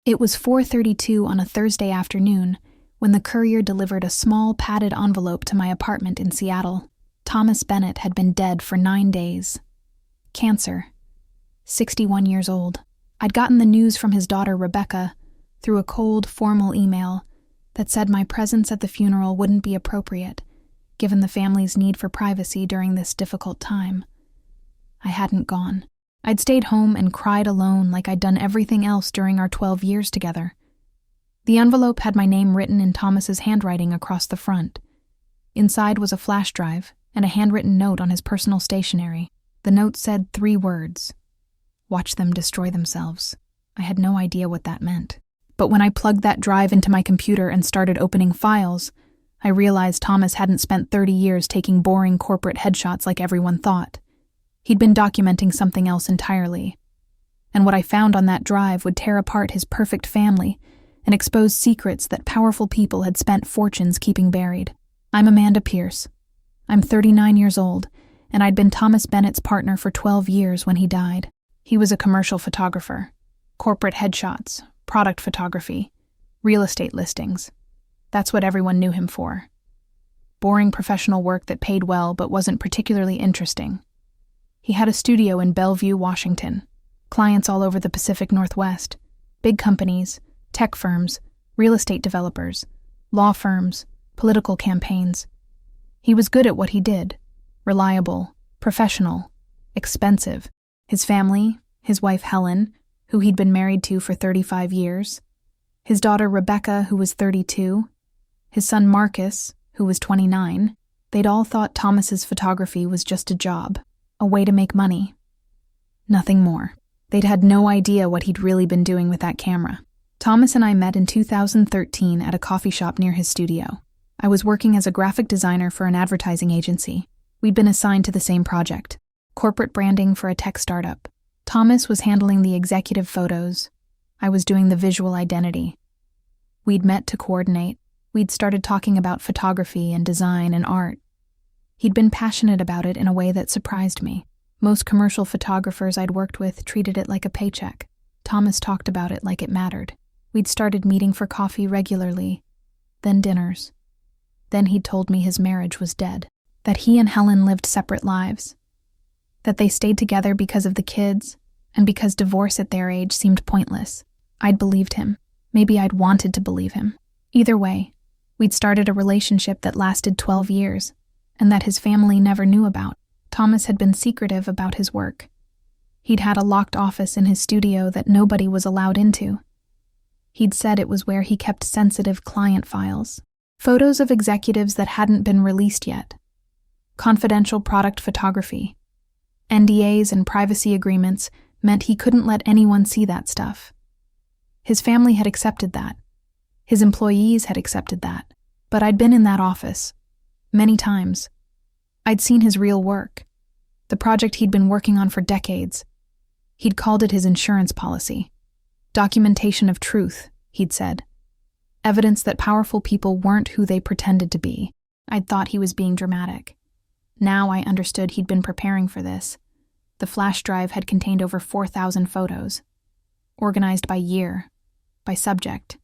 It was 4:32 on a Thursday afternoon when the courier delivered a small padded envelope to my apartment in Seattle. Thomas Bennett had been dead for 9 days. Cancer. 61 years old. I'd gotten the news from his daughter Rebecca through a cold, formal email that said my presence at the funeral wouldn't be appropriate, given the family's need for privacy during this difficult time. I hadn't gone. I'd stayed home and cried alone like I'd done everything else during our 12 years together. The envelope had my name written in Thomas's handwriting across the front. Inside was a flash drive and a handwritten note on his personal stationery. The note said 3 words: "Watch them destroy themselves." I had no idea what that meant. But when I plugged that drive into my computer and started opening files, I realized Thomas hadn't spent 30 years taking boring corporate headshots like everyone thought. He'd been documenting something else entirely. And what I found on that drive would tear apart his perfect family and expose secrets that powerful people had spent fortunes keeping buried. I'm Amanda Pierce. I'm 39 years old, and I'd been Thomas Bennett's partner for 12 years when he died. He was a commercial photographer. Corporate headshots, product photography, real estate listings. That's what everyone knew him for. Boring professional work that paid well but wasn't particularly interesting. He had a studio in Bellevue, Washington. Clients all over the Pacific Northwest. Big companies, tech firms, real estate developers, law firms, political campaigns. He was good at what he did. Reliable, professional, expensive. His family, his wife Helen, who he'd been married to for 35 years, his daughter Rebecca, who was 32, his son Marcus, who was 29, they'd all thought Thomas's photography was just a job, a way to make money. Nothing more. They'd had no idea what he'd really been doing with that camera. Thomas and I met in 2013 at a coffee shop near his studio. I was working as a graphic designer for an advertising agency. We'd been assigned to the same project, corporate branding for a tech startup. Thomas was handling the executive photos. I was doing the visual identity. We'd met to coordinate. We'd started talking about photography and design and art. He'd been passionate about it in a way that surprised me. Most commercial photographers I'd worked with treated it like a paycheck. Thomas talked about it like it mattered. We'd started meeting for coffee regularly, then dinners. Then he'd told me his marriage was dead, that he and Helen lived separate lives, that they stayed together because of the kids, and because divorce at their age seemed pointless. I'd believed him. Maybe I'd wanted to believe him. Either way, we'd started a relationship that lasted 12 years, and that his family never knew about. Thomas had been secretive about his work. He'd had a locked office in his studio that nobody was allowed into. He'd said it was where he kept sensitive client files, photos of executives that hadn't been released yet, confidential product photography. NDAs and privacy agreements meant he couldn't let anyone see that stuff. His family had accepted that. His employees had accepted that. But I'd been in that office many times. I'd seen his real work, the project he'd been working on for decades. He'd called it his insurance policy. Documentation of truth, he'd said. Evidence that powerful people weren't who they pretended to be. I'd thought he was being dramatic. Now I understood he'd been preparing for this. The flash drive had contained over 4,000 photos, organized by year, by subject,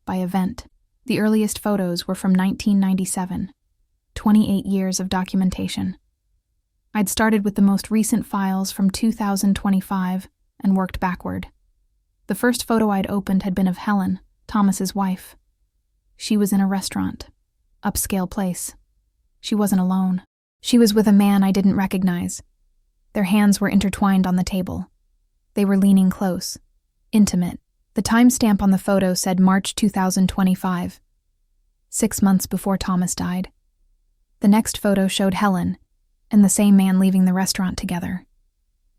by event. The earliest photos were from 1997, 28 years of documentation. I'd started with the most recent files from 2025 and worked backward. The first photo I'd opened had been of Helen, Thomas's wife. She was in a restaurant, upscale place. She wasn't alone. She was with a man I didn't recognize. Their hands were intertwined on the table. They were leaning close, intimate. The timestamp on the photo said March 2025, 6 months before Thomas died. The next photo showed Helen and the same man leaving the restaurant together,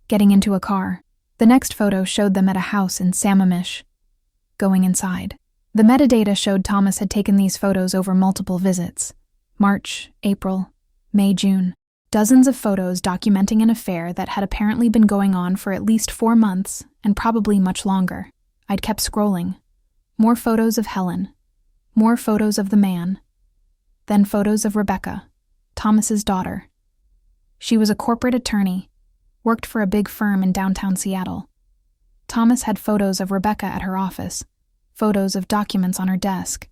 getting into a car. The next photo showed them at a house in Sammamish, going inside. The metadata showed Thomas had taken these photos over multiple visits: March, April, May, June. Dozens of photos documenting an affair that had apparently been going on for at least 4 months and probably much longer. I'd kept scrolling. More photos of Helen. More photos of the man. Then photos of Rebecca, Thomas's daughter. She was a corporate attorney, worked for a big firm in downtown Seattle. Thomas had photos of Rebecca at her office, photos of documents on her desk.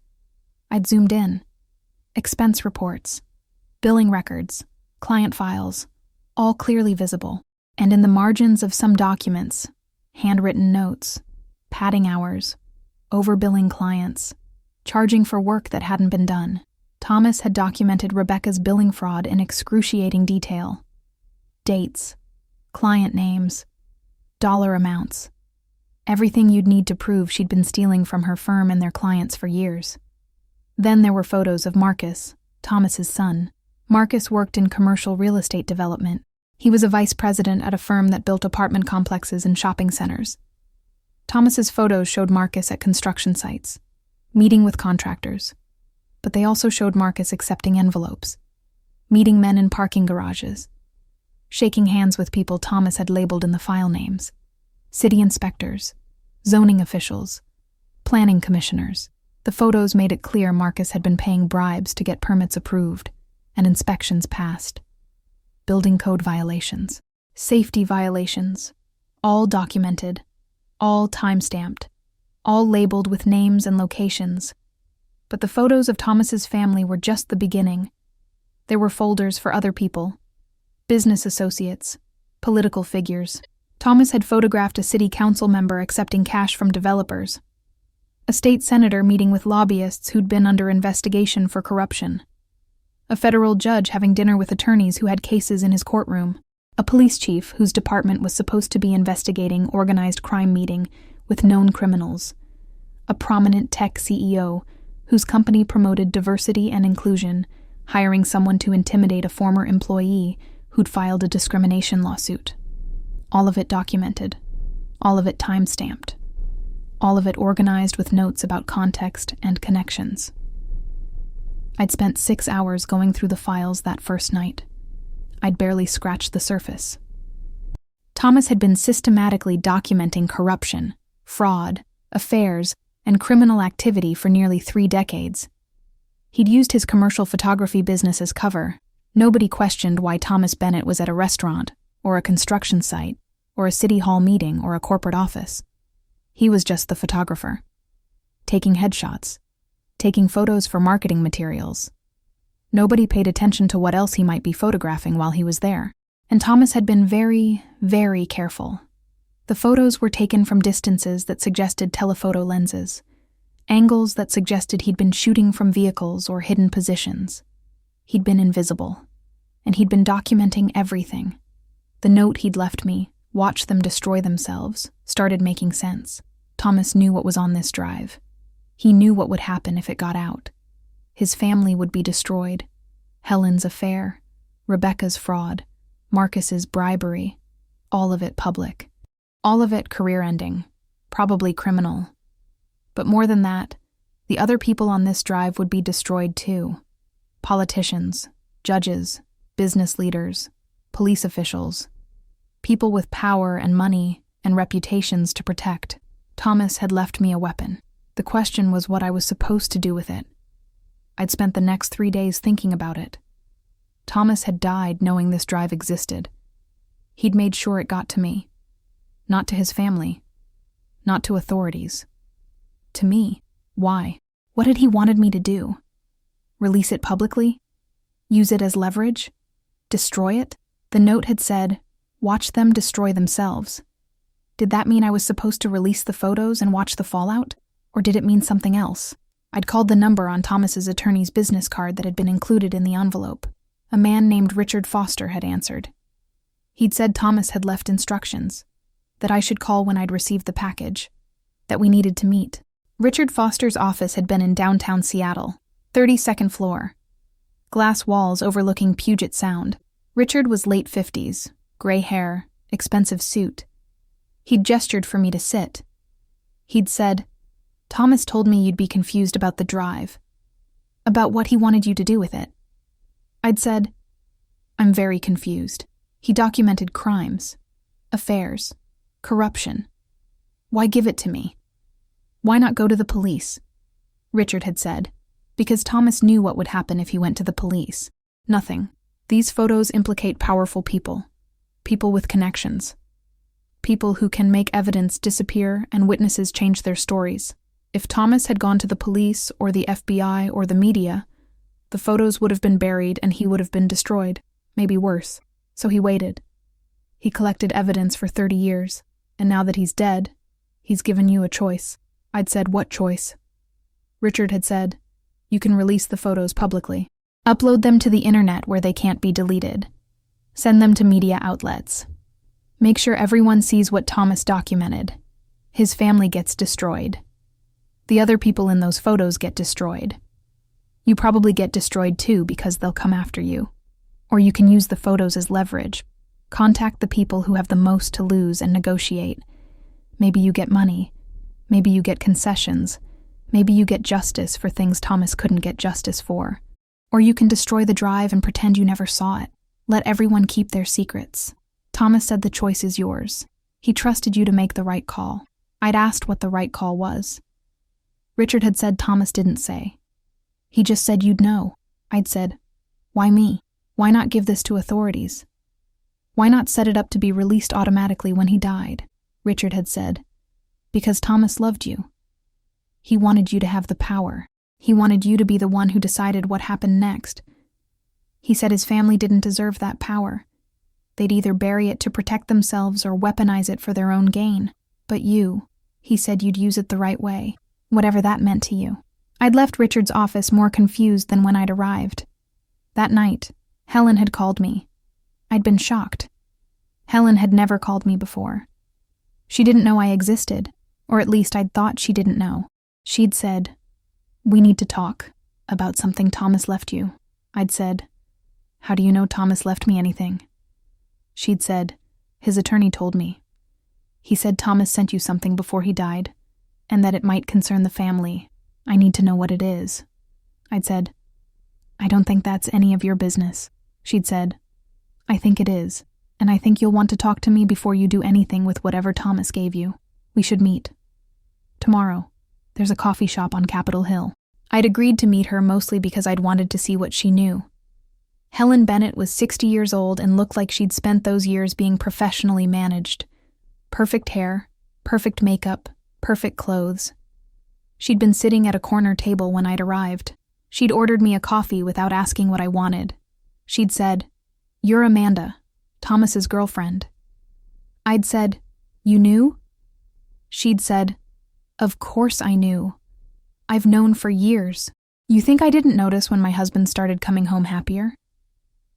I'd zoomed in. Expense reports, billing records, client files, all clearly visible. And in the margins of some documents, handwritten notes, padding hours, overbilling clients, charging for work that hadn't been done. Thomas had documented Rebecca's billing fraud in excruciating detail. Dates, client names, dollar amounts. Everything you'd need to prove she'd been stealing from her firm and their clients for years. Then there were photos of Marcus, Thomas's son. Marcus worked in commercial real estate development. He was a vice president at a firm that built apartment complexes and shopping centers. Thomas's photos showed Marcus at construction sites, meeting with contractors. But they also showed Marcus accepting envelopes, meeting men in parking garages, shaking hands with people Thomas had labeled in the file names, city inspectors, zoning officials, planning commissioners. The photos made it clear Marcus had been paying bribes to get permits approved and inspections passed. Building code violations, safety violations, all documented, all time-stamped, all labeled with names and locations. But the photos of Thomas's family were just the beginning. There were folders for other people, business associates, political figures. Thomas had photographed a city council member accepting cash from developers, a state senator meeting with lobbyists who'd been under investigation for corruption, a federal judge having dinner with attorneys who had cases in his courtroom, a police chief whose department was supposed to be investigating organized crime meeting with known criminals, a prominent tech CEO whose company promoted diversity and inclusion, hiring someone to intimidate a former employee who'd filed a discrimination lawsuit. All of it documented, all of it time-stamped, all of it organized with notes about context and connections. I'd spent 6 hours going through the files that first night. I'd barely scratched the surface. Thomas had been systematically documenting corruption, fraud, affairs, and criminal activity for nearly 3 decades. He'd used his commercial photography business as cover. Nobody questioned why Thomas Bennett was at a restaurant, or a construction site, or a city hall meeting, or a corporate office. He was just the photographer, taking headshots, taking photos for marketing materials. Nobody paid attention to what else he might be photographing while he was there. And Thomas had been very, very careful. The photos were taken from distances that suggested telephoto lenses, angles that suggested he'd been shooting from vehicles or hidden positions. He'd been invisible, and he'd been documenting everything. The note he'd left me, "Watch them destroy themselves," started making sense. Thomas knew what was on this drive. He knew what would happen if it got out. His family would be destroyed. Helen's affair, Rebecca's fraud, Marcus's bribery, all of it public. All of it career-ending, probably criminal. But more than that, the other people on this drive would be destroyed too. Politicians, judges, business leaders, police officials, people with power and money and reputations to protect. Thomas had left me a weapon. The question was what I was supposed to do with it. I'd spent the next 3 days thinking about it. Thomas had died knowing this drive existed. He'd made sure it got to me. Not to his family. Not to authorities. To me. Why? What had he wanted me to do? Release it publicly? Use it as leverage? Destroy it? The note had said, "Watch them destroy themselves." Did that mean I was supposed to release the photos and watch the fallout? Or did it mean something else? I'd called the number on Thomas's attorney's business card that had been included in the envelope. A man named Richard Foster had answered. He'd said Thomas had left instructions, that I should call when I'd received the package, that we needed to meet. Richard Foster's office had been in downtown Seattle, 32nd floor. Glass walls overlooking Puget Sound. Richard was late 50s, gray hair, expensive suit. He'd gestured for me to sit. He'd said, "Thomas told me you'd be confused about the drive, about what he wanted you to do with it." I'd said, "I'm very confused." He documented crimes, affairs, corruption. Why give it to me? Why not go to the police? Richard had said, because Thomas knew what would happen if he went to the police. Nothing. These photos implicate powerful people, people with connections. People who can make evidence disappear and witnesses change their stories. If Thomas had gone to the police or the FBI or the media, the photos would have been buried and he would have been destroyed, maybe worse. So he waited. He collected evidence for 30 years, and now that he's dead, he's given you a choice. I'd said, what choice? Richard had said, you can release the photos publicly. Upload them to the internet where they can't be deleted. Send them to media outlets. Make sure everyone sees what Thomas documented. His family gets destroyed. The other people in those photos get destroyed. You probably get destroyed too because they'll come after you. Or you can use the photos as leverage. Contact the people who have the most to lose and negotiate. Maybe you get money. Maybe you get concessions. Maybe you get justice for things Thomas couldn't get justice for. Or you can destroy the drive and pretend you never saw it. Let everyone keep their secrets. Thomas said the choice is yours. He trusted you to make the right call. I'd asked what the right call was. Richard had said Thomas didn't say. He just said you'd know. I'd said, why me? Why not give this to authorities? Why not set it up to be released automatically when he died? Richard had said, because Thomas loved you. He wanted you to have the power. He wanted you to be the one who decided what happened next. He said his family didn't deserve that power. They'd either bury it to protect themselves or weaponize it for their own gain. But you, he said you'd use it the right way, whatever that meant to you. I'd left Richard's office more confused than when I'd arrived. That night, Helen had called me. I'd been shocked. Helen had never called me before. She didn't know I existed, or at least I'd thought she didn't know. She'd said, we need to talk about something Thomas left you. I'd said, how do you know Thomas left me anything? She'd said, his attorney told me. He said Thomas sent you something before he died, and that it might concern the family. I need to know what it is. I'd said, I don't think that's any of your business. She'd said, I think it is, and I think you'll want to talk to me before you do anything with whatever Thomas gave you. We should meet. Tomorrow. There's a coffee shop on Capitol Hill. I'd agreed to meet her mostly because I'd wanted to see what she knew. Helen Bennett was 60 years old and looked like she'd spent those years being professionally managed. Perfect hair, perfect makeup, perfect clothes. She'd been sitting at a corner table when I'd arrived. She'd ordered me a coffee without asking what I wanted. She'd said, you're Amanda, Thomas's girlfriend. I'd said, you knew? She'd said, of course I knew. I've known for years. You think I didn't notice when my husband started coming home happier?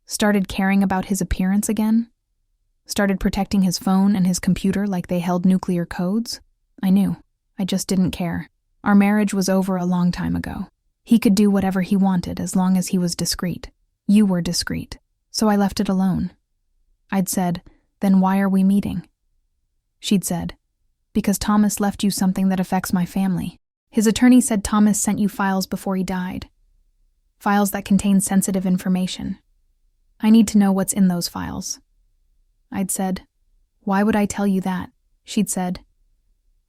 Started caring about his appearance again? Started protecting his phone and his computer like they held nuclear codes? I knew. I just didn't care. Our marriage was over a long time ago. He could do whatever he wanted as long as he was discreet. You were discreet. So I left it alone. I'd said, then why are we meeting? She'd said, because Thomas left you something that affects my family. His attorney said Thomas sent you files before he died. Files that contain sensitive information. I need to know what's in those files. I'd said, why would I tell you that? She'd said,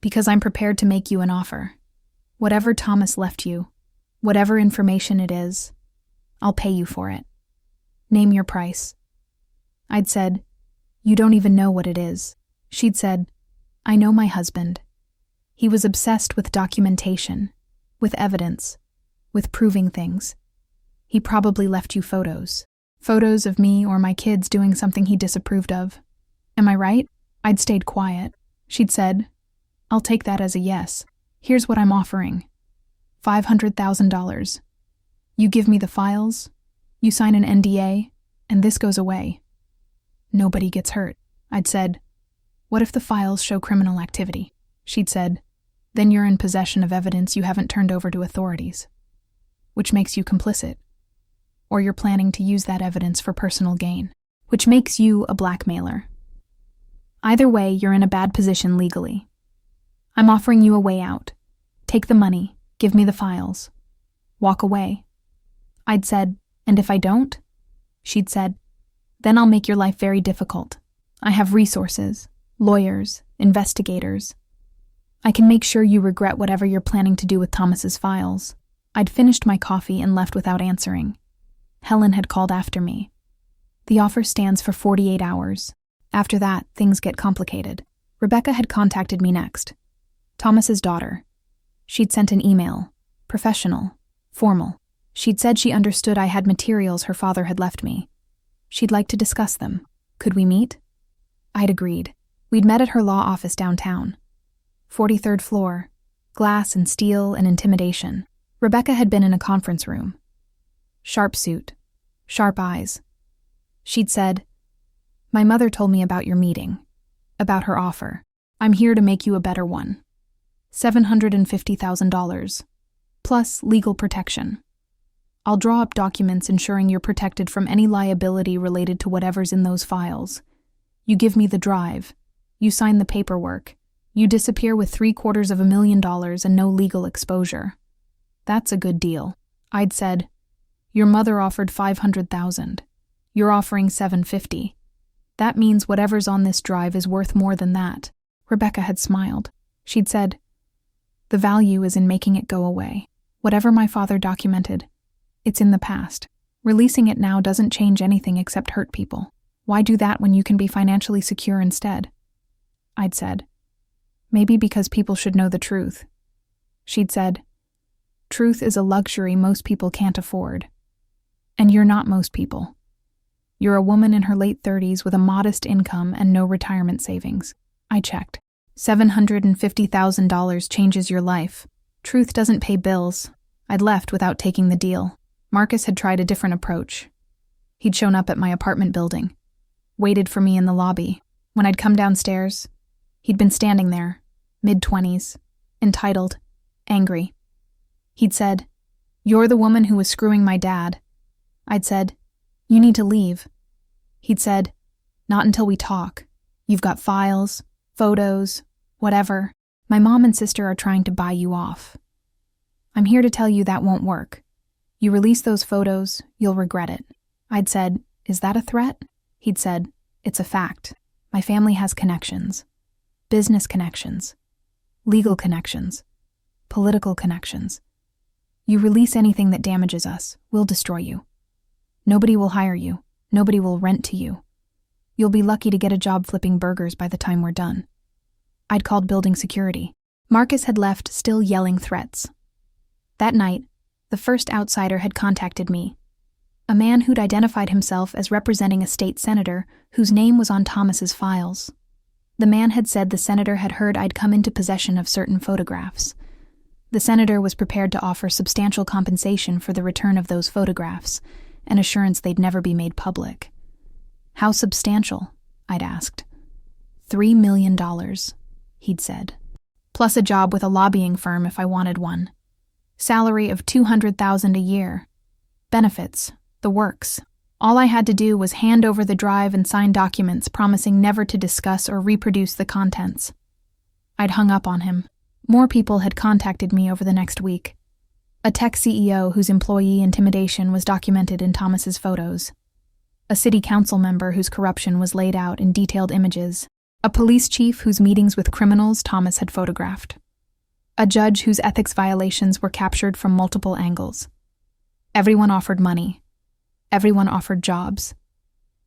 because I'm prepared to make you an offer. Whatever Thomas left you, whatever information it is, I'll pay you for it. Name your price. I'd said, you don't even know what it is. She'd said, I know my husband. He was obsessed with documentation, with evidence, with proving things. He probably left you photos. Photos of me or my kids doing something he disapproved of. Am I right? I'd stayed quiet. She'd said, I'll take that as a yes. Here's what I'm offering. $500,000. You give me the files, you sign an NDA, and this goes away. Nobody gets hurt. I'd said, what if the files show criminal activity? She'd said, then you're in possession of evidence you haven't turned over to authorities, which makes you complicit. Or you're planning to use that evidence for personal gain, which makes you a blackmailer. Either way, you're in a bad position legally. I'm offering you a way out. Take the money, give me the files. Walk away. I'd said, and if I don't? She'd said, then I'll make your life very difficult. I have resources, lawyers, investigators. I can make sure you regret whatever you're planning to do with Thomas's files. I'd finished my coffee and left without answering. Helen had called after me. The offer stands for 48 hours. After that, things get complicated. Rebecca had contacted me next. Thomas's daughter. She'd sent an email. Professional. Formal. She'd said she understood I had materials her father had left me. She'd like to discuss them. Could we meet? I'd agreed. We'd met at her law office downtown. 43rd floor. Glass and steel and intimidation. Rebecca had been in a conference room. Sharp suit. Sharp eyes. She'd said, "My mother told me about your meeting. About her offer. I'm here to make you a better one. $750,000. Plus legal protection. I'll draw up documents ensuring you're protected from any liability related to whatever's in those files. You give me the drive. You sign the paperwork. You disappear with $750,000 and no legal exposure. That's a good deal." I'd said, "Your mother offered $500,000. You're offering $750,000. That means whatever's on this drive is worth more than that." Rebecca had smiled. She'd said, "The value is in making it go away. Whatever my father documented, it's in the past. Releasing it now doesn't change anything except hurt people. Why do that when you can be financially secure instead?" I'd said, "Maybe because people should know the truth." She'd said, "Truth is a luxury most people can't afford. And you're not most people. You're a woman in her late 30s with a modest income and no retirement savings." I checked. $750,000 changes your life. Truth doesn't pay bills. I'd left without taking the deal. Marcus had tried a different approach. He'd shown up at my apartment building, waited for me in the lobby. When I'd come downstairs, he'd been standing there, mid-20s, entitled, angry. He'd said, "You're the woman who was screwing my dad." I'd said, "You need to leave." He'd said, "Not until we talk. You've got files, photos, whatever. My mom and sister are trying to buy you off. I'm here to tell you that won't work. You release those photos, you'll regret it." I'd said, "Is that a threat?" He'd said, "It's a fact. My family has connections. Business connections. Legal connections. Political connections. You release anything that damages us, we'll destroy you. Nobody will hire you. Nobody will rent to you. You'll be lucky to get a job flipping burgers by the time we're done." I'd called building security. Marcus had left, still yelling threats. That night, the first outsider had contacted me. A man who'd identified himself as representing a state senator whose name was on Thomas's files. The man had said the senator had heard I'd come into possession of certain photographs. The senator was prepared to offer substantial compensation for the return of those photographs, an assurance they'd never be made public. "How substantial?" I'd asked. $3 million, he'd said. Plus a job with a lobbying firm if I wanted one. Salary of $200,000 a year. Benefits, the works. All I had to do was hand over the drive and sign documents promising never to discuss or reproduce the contents. I'd hung up on him. More people had contacted me over the next week. A tech CEO whose employee intimidation was documented in Thomas's photos. A city council member whose corruption was laid out in detailed images. A police chief whose meetings with criminals Thomas had photographed. A judge whose ethics violations were captured from multiple angles. Everyone offered money. Everyone offered jobs.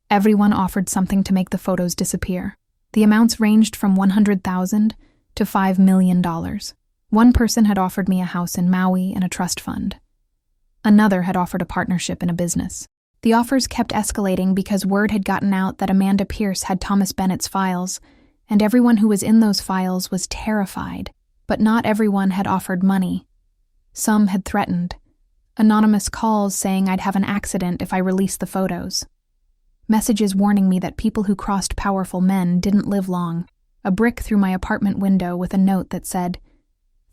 Everyone offered something to make the photos disappear. The amounts ranged from $100,000 to $5 million. One person had offered me a house in Maui and a trust fund. Another had offered a partnership in a business. The offers kept escalating because word had gotten out that Amanda Pierce had Thomas Bennett's files, and everyone who was in those files was terrified. But not everyone had offered money. Some had threatened. Anonymous calls saying I'd have an accident if I released the photos. Messages warning me that people who crossed powerful men didn't live long. A brick through my apartment window with a note that said,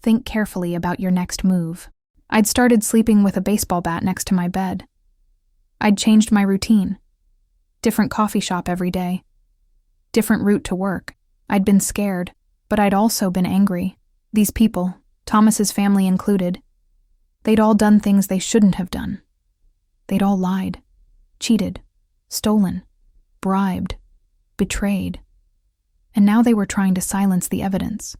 "Think carefully about your next move." I'd started sleeping with a baseball bat next to my bed. I'd changed my routine. Different coffee shop every day. Different route to work. I'd been scared, but I'd also been angry. These people, Thomas's family included, they'd all done things they shouldn't have done. They'd all lied, cheated, stolen, bribed, betrayed. And now they were trying to silence the evidence,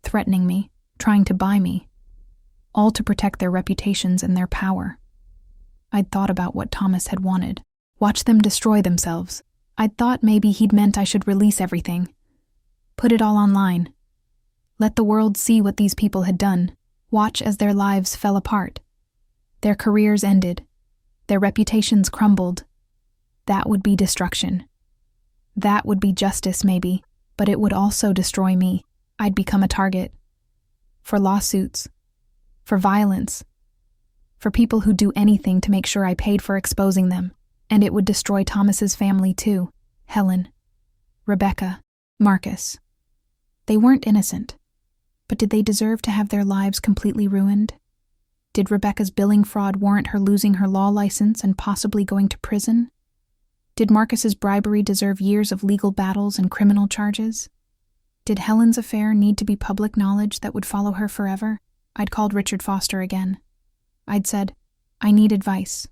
threatening me, trying to buy me, all to protect their reputations and their power. I'd thought about what Thomas had wanted. Watch them destroy themselves. I'd thought maybe he'd meant I should release everything. Put it all online. Let the world see what these people had done. Watch as their lives fell apart. Their careers ended. Their reputations crumbled. That would be destruction. That would be justice, maybe, but it would also destroy me. I'd become a target. For lawsuits. For violence. For people who'd do anything to make sure I paid for exposing them. And it would destroy Thomas's family too. Helen. Rebecca. Marcus. They weren't innocent. But did they deserve to have their lives completely ruined? Did Rebecca's billing fraud warrant her losing her law license and possibly going to prison? Did Marcus's bribery deserve years of legal battles and criminal charges? Did Helen's affair need to be public knowledge that would follow her forever? I'd called Richard Foster again. I'd said, I need advice.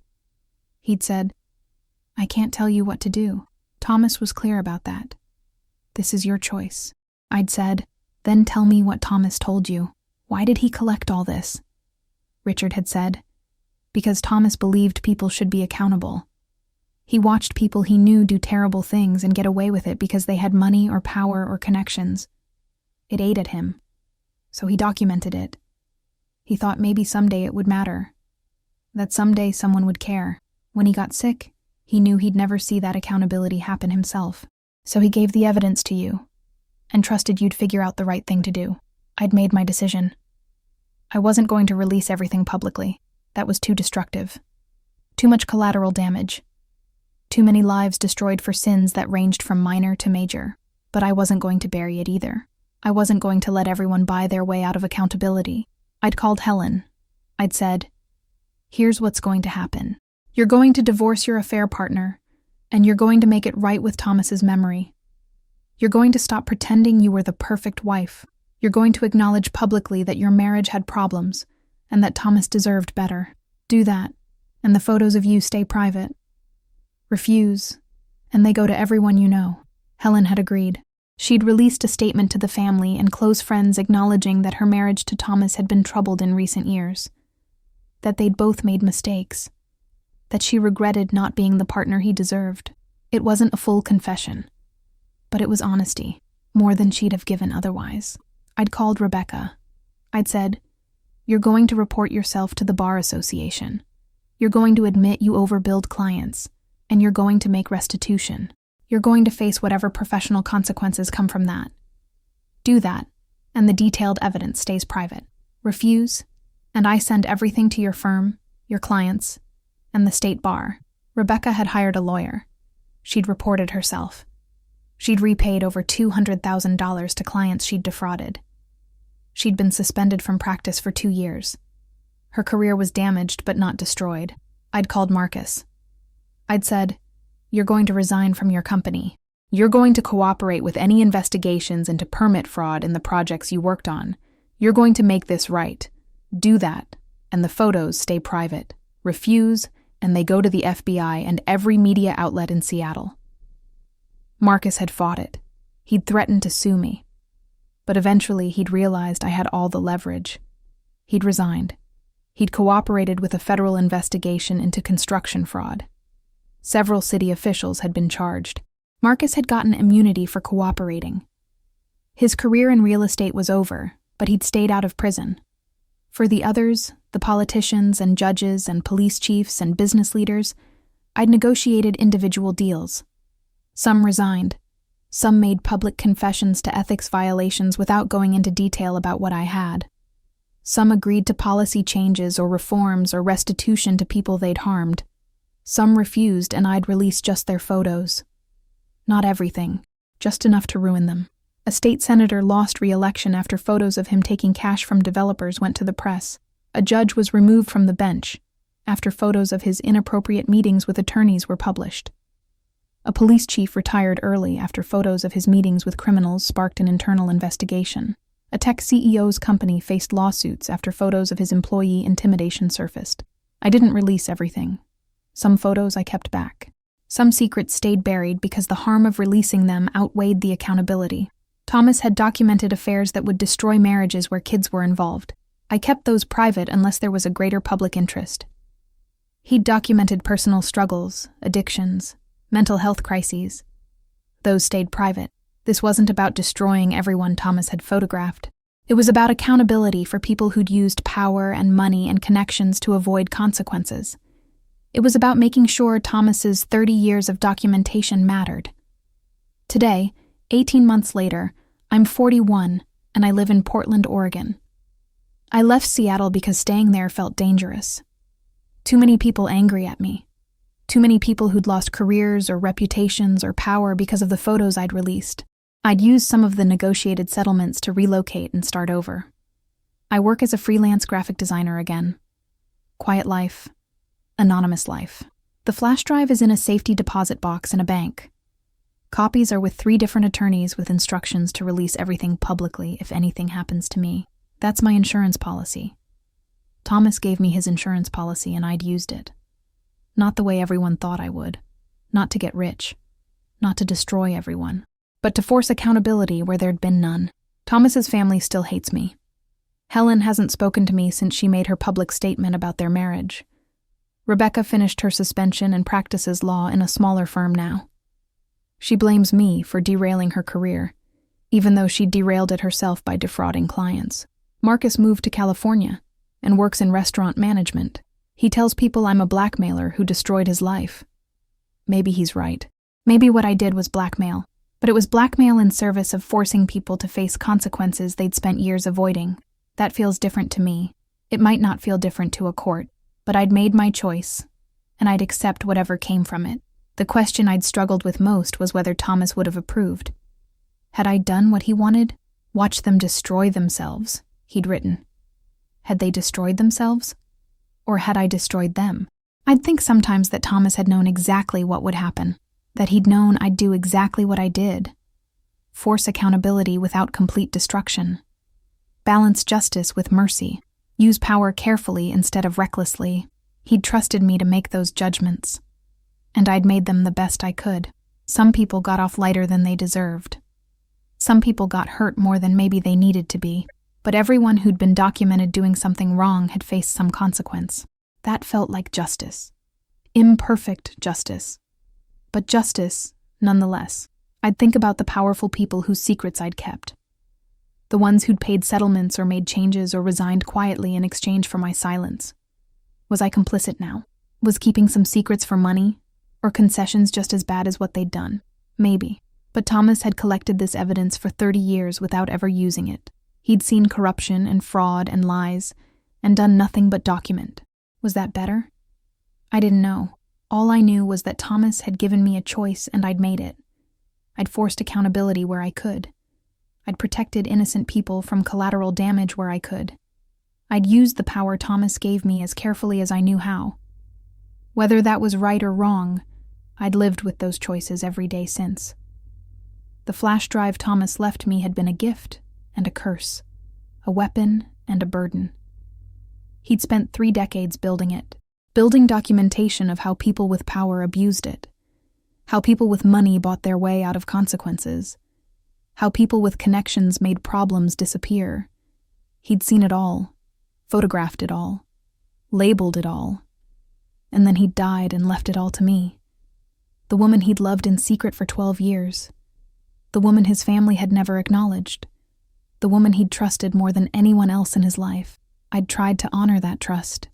He'd said, I can't tell you what to do. Thomas was clear about that. This is your choice. I'd said, then tell me what Thomas told you. Why did he collect all this? Richard had said, because Thomas believed people should be accountable. He watched people he knew do terrible things and get away with it because they had money or power or connections. It ate at him. So he documented it. He thought maybe someday it would matter. That someday someone would care. When he got sick, he knew he'd never see that accountability happen himself. So he gave the evidence to you and trusted you'd figure out the right thing to do. I'd made my decision. I wasn't going to release everything publicly. That was too destructive. Too much collateral damage. Too many lives destroyed for sins that ranged from minor to major. But I wasn't going to bury it either. I wasn't going to let everyone buy their way out of accountability. I'd called Helen. I'd said, here's what's going to happen. You're going to divorce your affair partner, and you're going to make it right with Thomas's memory. You're going to stop pretending you were the perfect wife. You're going to acknowledge publicly that your marriage had problems, and that Thomas deserved better. Do that, and the photos of you stay private. Refuse, and they go to everyone you know. Helen had agreed. She'd released a statement to the family and close friends acknowledging that her marriage to Thomas had been troubled in recent years. That they'd both made mistakes. That she regretted not being the partner he deserved. It wasn't a full confession, but it was honesty, more than she'd have given otherwise. I'd called Rebecca. I'd said, you're going to report yourself to the Bar Association. You're going to admit you overbilled clients, and you're going to make restitution. You're going to face whatever professional consequences come from that. Do that, and the detailed evidence stays private. Refuse, and I send everything to your firm, your clients, and the state bar. Rebecca had hired a lawyer. She'd reported herself. She'd repaid over $200,000 to clients she'd defrauded. She'd been suspended from practice for 2 years. Her career was damaged but not destroyed. I'd called Marcus. I'd said, you're going to resign from your company. You're going to cooperate with any investigations into permit fraud in the projects you worked on. You're going to make this right. Do that, and the photos stay private. Refuse, and they go to the FBI and every media outlet in Seattle. Marcus had fought it. He'd threatened to sue me. But eventually he'd realized I had all the leverage. He'd resigned. He'd cooperated with a federal investigation into construction fraud. Several city officials had been charged. Marcus had gotten immunity for cooperating. His career in real estate was over, but he'd stayed out of prison. For the others, the politicians and judges and police chiefs and business leaders, I'd negotiated individual deals. Some resigned. Some made public confessions to ethics violations without going into detail about what I had. Some agreed to policy changes or reforms or restitution to people they'd harmed. Some refused, and I'd release just their photos. Not everything, just enough to ruin them. A state senator lost re-election after photos of him taking cash from developers went to the press. A judge was removed from the bench after photos of his inappropriate meetings with attorneys were published. A police chief retired early after photos of his meetings with criminals sparked an internal investigation. A tech CEO's company faced lawsuits after photos of his employee intimidation surfaced. I didn't release everything. Some photos I kept back. Some secrets stayed buried because the harm of releasing them outweighed the accountability. Thomas had documented affairs that would destroy marriages where kids were involved. I kept those private unless there was a greater public interest. He'd documented personal struggles, addictions, mental health crises. Those stayed private. This wasn't about destroying everyone Thomas had photographed. It was about accountability for people who'd used power and money and connections to avoid consequences. It was about making sure Thomas's 30 years of documentation mattered. Today, 18 months later, I'm 41 and I live in Portland, Oregon. I left Seattle because staying there felt dangerous. Too many people angry at me. Too many people who'd lost careers or reputations or power because of the photos I'd released. I'd used some of the negotiated settlements to relocate and start over. I work as a freelance graphic designer again. Quiet life. Anonymous life. The flash drive is in a safety deposit box in a bank. Copies are with 3 different attorneys with instructions to release everything publicly if anything happens to me. That's my insurance policy. Thomas gave me his insurance policy and I'd used it. Not the way everyone thought I would. Not to get rich. Not to destroy everyone. But to force accountability where there'd been none. Thomas's family still hates me. Helen hasn't spoken to me since she made her public statement about their marriage. Rebecca finished her suspension and practices law in a smaller firm now. She blames me for derailing her career, even though she derailed it herself by defrauding clients. Marcus moved to California and works in restaurant management. He tells people I'm a blackmailer who destroyed his life. Maybe he's right. Maybe what I did was blackmail, but it was blackmail in service of forcing people to face consequences they'd spent years avoiding. That feels different to me. It might not feel different to a court, but I'd made my choice, and I'd accept whatever came from it. The question I'd struggled with most was whether Thomas would have approved. Had I done what he wanted? Watch them destroy themselves, he'd written. Had they destroyed themselves? Or had I destroyed them? I'd think sometimes that Thomas had known exactly what would happen, that he'd known I'd do exactly what I did. Force accountability without complete destruction. Balance justice with mercy. Use power carefully instead of recklessly. He'd trusted me to make those judgments. And I'd made them the best I could. Some people got off lighter than they deserved. Some people got hurt more than maybe they needed to be. But everyone who'd been documented doing something wrong had faced some consequence. That felt like justice. Imperfect justice. But justice, nonetheless. I'd think about the powerful people whose secrets I'd kept. The ones who'd paid settlements or made changes or resigned quietly in exchange for my silence. Was I complicit now? Was keeping some secrets for money? Or concessions just as bad as what they'd done? Maybe. But Thomas had collected this evidence for 30 years without ever using it. He'd seen corruption and fraud and lies, and done nothing but document. Was that better? I didn't know. All I knew was that Thomas had given me a choice and I'd made it. I'd forced accountability where I could. I'd protected innocent people from collateral damage where I could. I'd used the power Thomas gave me as carefully as I knew how. Whether that was right or wrong, I'd lived with those choices every day since. The flash drive Thomas left me had been a gift and a curse, a weapon and a burden. He'd spent 3 decades building it, building documentation of how people with power abused it, how people with money bought their way out of consequences, how people with connections made problems disappear. He'd seen it all, photographed it all, labeled it all, and then he'd died and left it all to me. The woman he'd loved in secret for 12 years. The woman his family had never acknowledged. The woman he'd trusted more than anyone else in his life. I'd tried to honor that trust.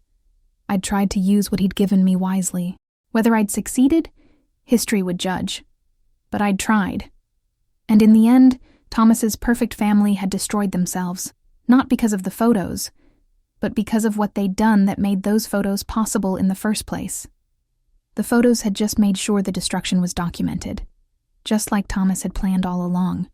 I'd tried to use what he'd given me wisely. Whether I'd succeeded, history would judge. But I'd tried. And in the end, Thomas's perfect family had destroyed themselves, not because of the photos, but because of what they'd done that made those photos possible in the first place. The photos had just made sure the destruction was documented, just like Thomas had planned all along.